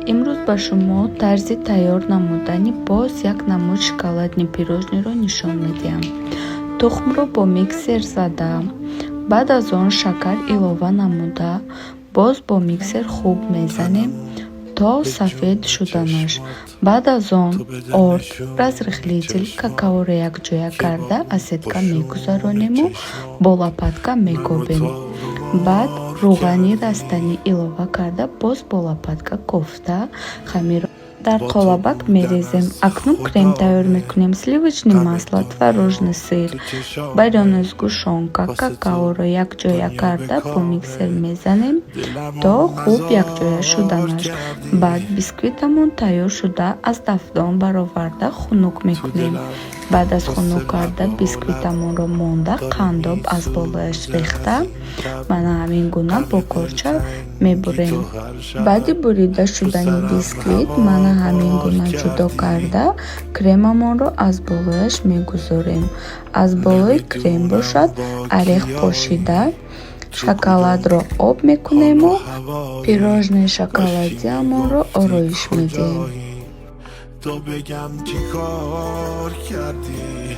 امروز با شما طرز تیار نمودن باز یک نمود شکلاتنی پیروژنی رو نشان میدیم. تخم رو با میکسر زدم. بعد از آن شکر ilova نموده باز با میکسر خوب میزنیم تا سفید شدنش. بعد از آن орд разрыхлитель какаоро якҷоя карда асетка мегузаронем و با лопатка мекобем. بعد روغنی растани илова карда боз با лопатка кофта хамирро дар қолабак мерезем. акнун крем тайёр мекунем. сливочное масло, творожный сыр, вареная сгущенка, какаоро якҷоя карда бо миксер мезанем то хуб якҷоя шуданаш. баъд бисквитамон тайёр шуда аз дафтон бароварда хунук мекунем. баъд аз хунук карда бисквитамонро монда қандоб аз болояш рехта мана ҳамин гуна бо корча мебурем. баъди бурида шудани бисквит мана ҳамин гуна ҷудо карда кремамонро аз болояш мегузорем. аз болои крем бошад орех пошида шоколадро об мекунему пирожные шоколадиамонро ороиш медиҳем. تو بگم چی کار کردی